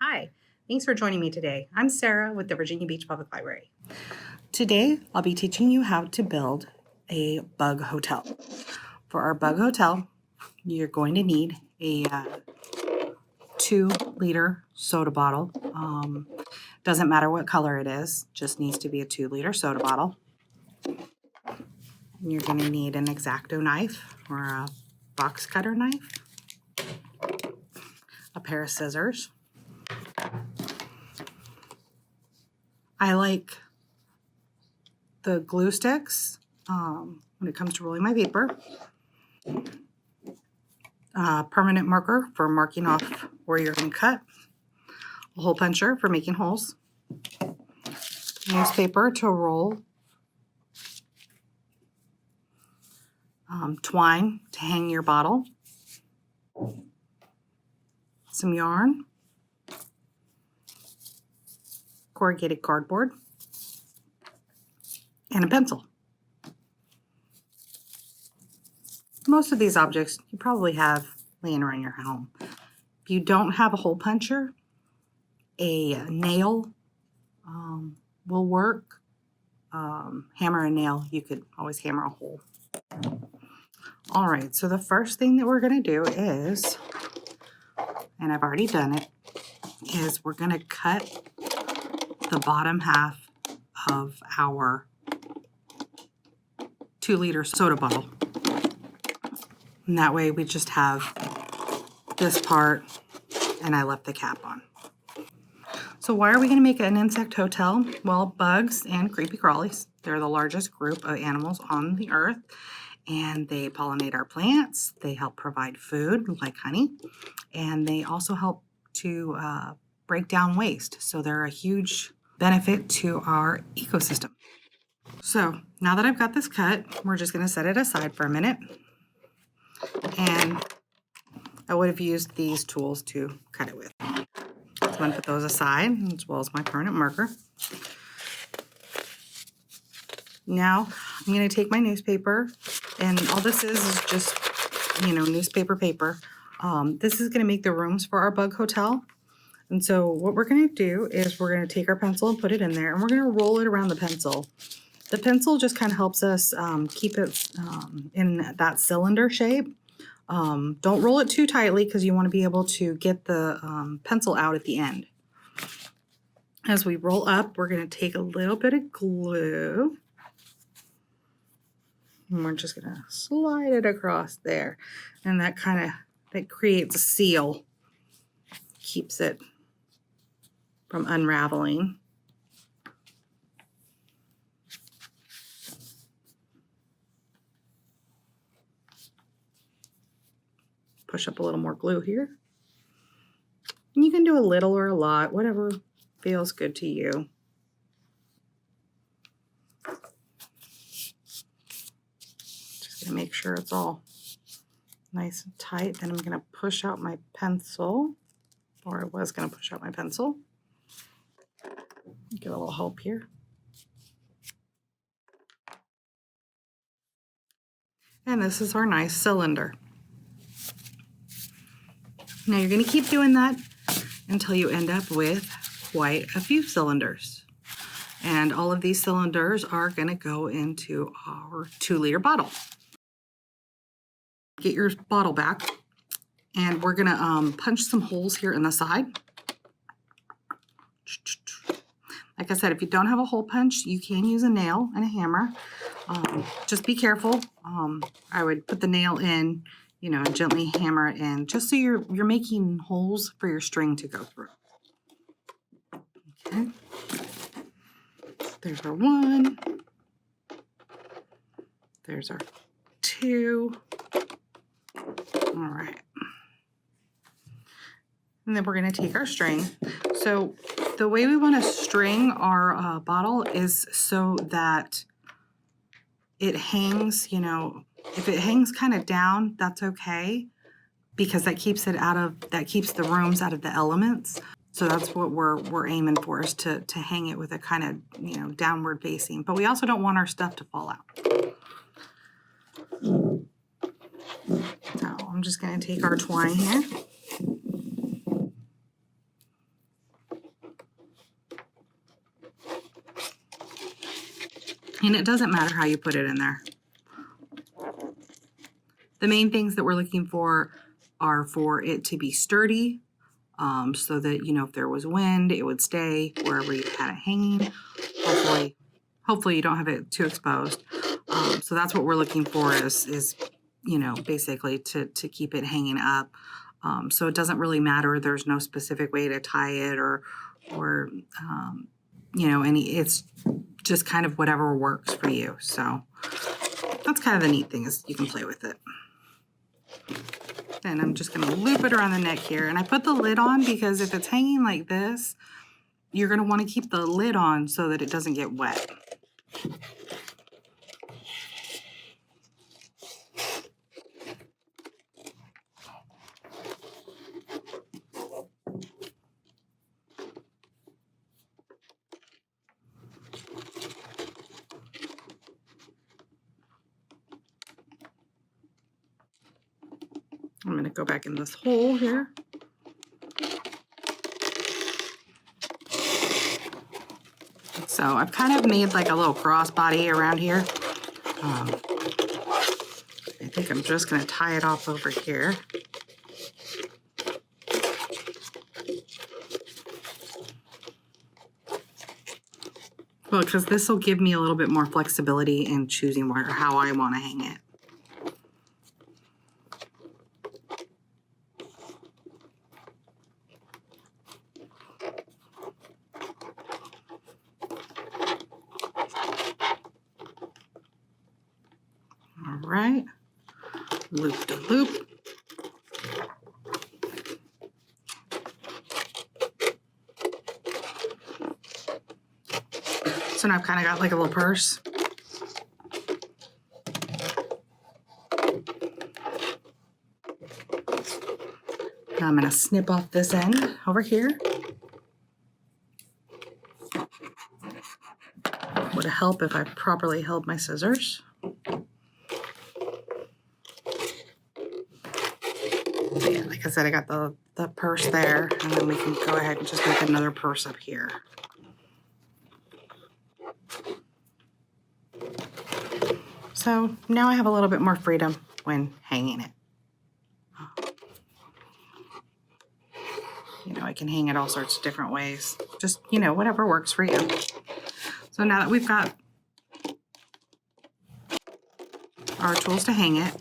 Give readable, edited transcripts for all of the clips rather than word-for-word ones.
Hi, thanks for joining me today. I'm Sarah with the Virginia Beach Public Library. Today, I'll be teaching you how to build a bug hotel. For our bug hotel, you're going to need a 2-liter soda bottle. Doesn't matter what color it is, just needs to be a 2-liter soda bottle. And you're going to need an X-Acto knife or a box cutter knife, a pair of scissors. I like the glue sticks when it comes to rolling my paper. Permanent marker for marking off where you're going to cut. A hole puncher for making holes. Newspaper to roll. Twine to hang your bottle. Some yarn. Corrugated cardboard. And a pencil. Most of these objects you probably have laying around your home. If you don't have a hole puncher, a nail will work. Hammer and nail, you could always hammer a hole. All right, so the first thing that we're going to do is, and I've already done it, is we're going to cut the bottom half of our 2-liter soda bottle. And that way we just have this part, and I left the cap on. So why are we going to make an insect hotel? Well, bugs and creepy crawlies, they're the largest group of animals on the earth, and they pollinate our plants. They help provide food like honey, and they also help to break down waste. So they're a huge benefit to our ecosystem. So now that I've got this cut, we're just going to set it aside for a minute. And I would have used these tools to cut it with. So I'm going to put those aside, as well as my permanent marker. Now I'm going to take my newspaper, and all this is just, newspaper paper. This is going to make the rooms for our bug hotel. And so what we're going to do is we're going to take our pencil and put it in there, and we're going to roll it around the pencil. The pencil just kind of helps us keep it in that cylinder shape. Don't roll it too tightly because you want to be able to get the pencil out at the end. As we roll up, we're going to take a little bit of glue. And we're just going to slide it across there. And that creates a seal. Keeps it from unraveling. Push up a little more glue here. And you can do a little or a lot, whatever feels good to you. Just gonna make sure it's all nice and tight. Then I'm gonna push out my pencil, or I was gonna push out my pencil. Get a little help here. And this is our nice cylinder. Now you're going to keep doing that until you end up with quite a few cylinders. And all of these cylinders are going to go into our 2-liter bottle. Get your bottle back, and we're going to punch some holes here in the side. Like I said, if you don't have a hole punch, you can use a nail and a hammer. Just be careful. I would put the nail in, and gently hammer it in, just so you're making holes for your string to go through. Okay. There's our 1. There's our 2. All right. And then we're going to take our string. So the way we want to string our bottle is so that it hangs, if it hangs kind of down, that's okay, because that keeps the rooms out of the elements. So that's what we're aiming for, is to hang it with a kind of, downward facing. But we also don't want our stuff to fall out. So I'm just going to take our twine here. And it doesn't matter how you put it in there. The main things that we're looking for are for it to be sturdy, so that, you know, if there was wind, it would stay wherever you had it hanging. Hopefully you don't have it too exposed. So that's what we're looking for is you know, basically to keep it hanging up. So it doesn't really matter. There's no specific way to tie it or you know, it's just kind of whatever works for you. So that's kind of the neat thing, is you can play with it. And I'm just going to loop it around the neck here. And I put the lid on because if it's hanging like this, you're going to want to keep the lid on so that it doesn't get wet. I'm going to go back in this hole here. So I've kind of made like a little crossbody around here. I think I'm just going to tie it off over here. Well, because this will give me a little bit more flexibility in choosing where or how I want to hang it. All right, loop to loop. So now I've kind of got like a little purse. Now I'm going to snip off this end over here. Would help if I properly held my scissors. But yeah, like I said, I got the purse there, and then we can go ahead and just make another purse up here. So now I have a little bit more freedom when hanging it. You know, I can hang it all sorts of different ways. Just, you know, whatever works for you. So now that we've got our tools to hang it,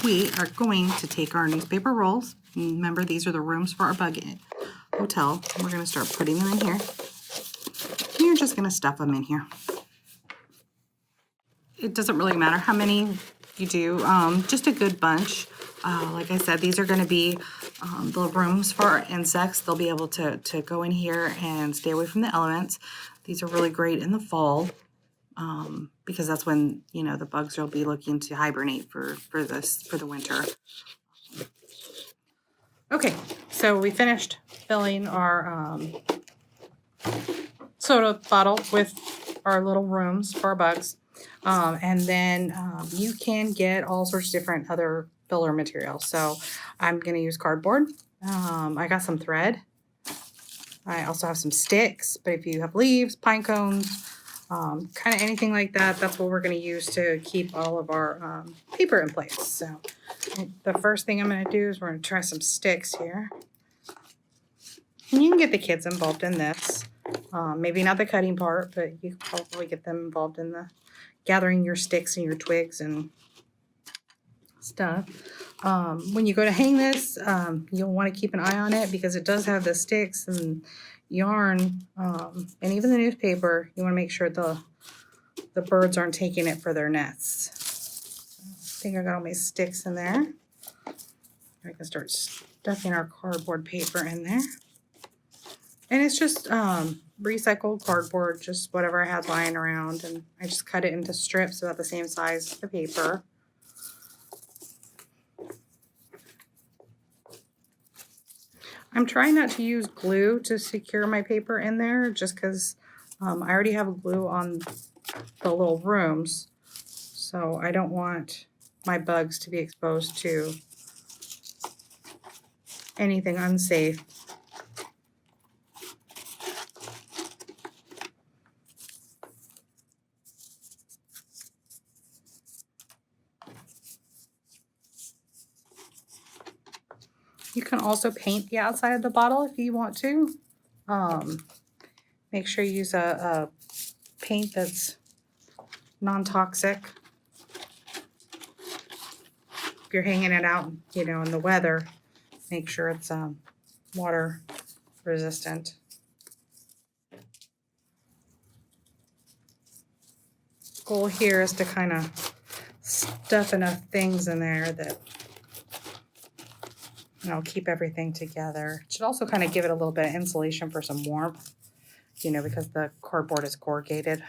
we are going to take our newspaper rolls. Remember, these are the rooms for our bug hotel. And we're going to start putting them in here. And you're just going to stuff them in here. It doesn't really matter how many you do, just a good bunch. Like I said, these are going to be the rooms for our insects. They'll be able to go in here and stay away from the elements. These are really great in the fall because that's when, you know, the bugs will be looking to hibernate for the winter. Okay, so we finished filling our soda bottle with our little rooms for our bugs. And then you can get all sorts of different other filler materials. So I'm going to use cardboard. I got some thread. I also have some sticks, but if you have leaves, pine cones, kind of anything like that, that's what we're going to use to keep all of our paper in place. So the first thing I'm going to do is we're going to try some sticks here. And you can get the kids involved in this. Maybe not the cutting part, but you can probably get them involved in the gathering your sticks and your twigs and stuff. When you go to hang this, you'll want to keep an eye on it because it does have the sticks and yarn and even the newspaper. You want to make sure the birds aren't taking it for their nests. So I think I got all my sticks in there. I can start stuffing our cardboard paper in there. And it's just recycled cardboard, just whatever I had lying around. And I just cut it into strips about the same size as the paper. I'm trying not to use glue to secure my paper in there just because I already have glue on the little rooms. So I don't want my bugs to be exposed to anything unsafe. You can also paint the outside of the bottle if you want to. Make sure you use a paint that's non-toxic. If you're hanging it out, you know, in the weather, make sure it's water resistant. Goal here is to kind of stuff enough things in there that, you know, keep everything together. It should also kind of give it a little bit of insulation for some warmth, you know, because the cardboard is corrugated.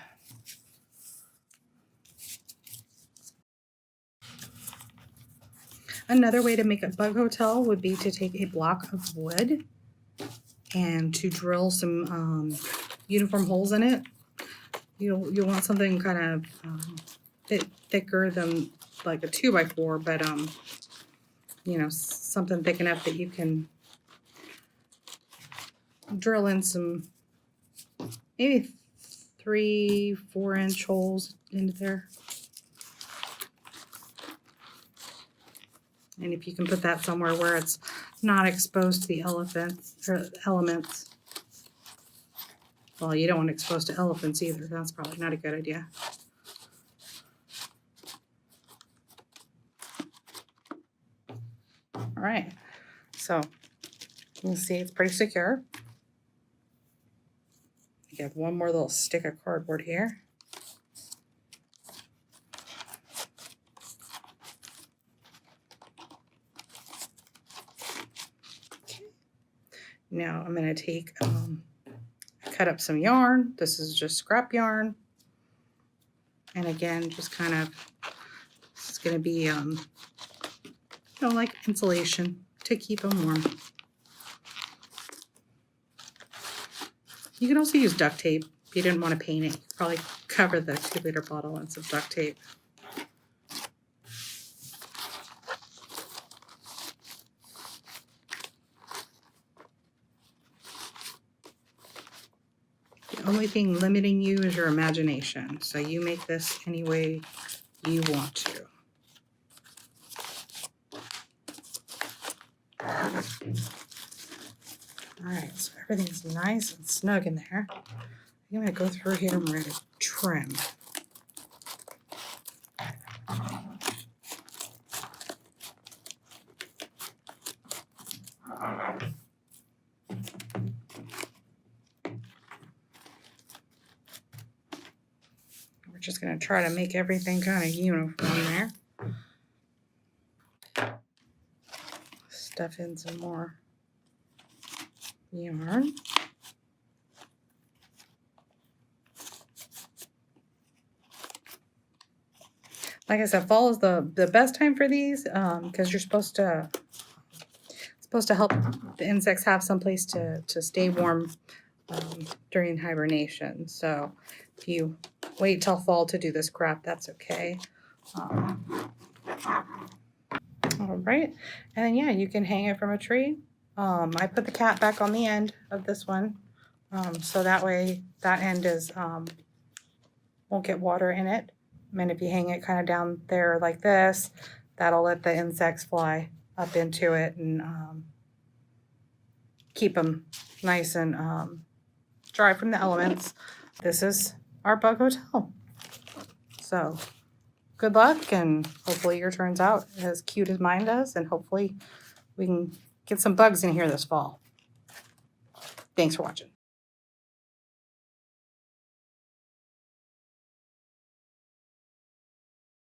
Another way to make a bug hotel would be to take a block of wood and to drill some uniform holes in it. You'll want something kind of bit thicker than like a 2x4, but you know, something thick enough that you can drill in some maybe 3-4 inch holes into there. And if you can put that somewhere where it's not exposed to the elements. Well, you don't want it exposed to elephants either. That's probably not a good idea. All right, so you can see it's pretty secure. You have one more little stick of cardboard here. Okay. Now I'm going to take, cut up some yarn. This is just scrap yarn. And again, just kind of, it's going to be, you know, like insulation to keep them warm. You can also use duct tape if you didn't want to paint it. You could probably cover the 2-liter bottle in some duct tape. The only thing limiting you is your imagination. So you make this any way you want to. All right, so everything's nice and snug in there. I'm going to go through here and we're going to trim. We're just going to try to make everything kind of uniform there. Stuff in some more yarn. Like I said, fall is the best time for these because you're supposed to help the insects have some place to stay warm during hibernation. So if you wait till fall to do this crap, that's okay. All right, and then yeah, you can hang it from a tree. I put the cap back on the end of this one, so that way that end is won't get water in it. And if you hang it kind of down there like this, that'll let the insects fly up into it and keep them nice and dry from the elements. This is our bug hotel. So good luck, and hopefully yours turns out as cute as mine does, and hopefully we can get some bugs in here this fall. Thanks for watching.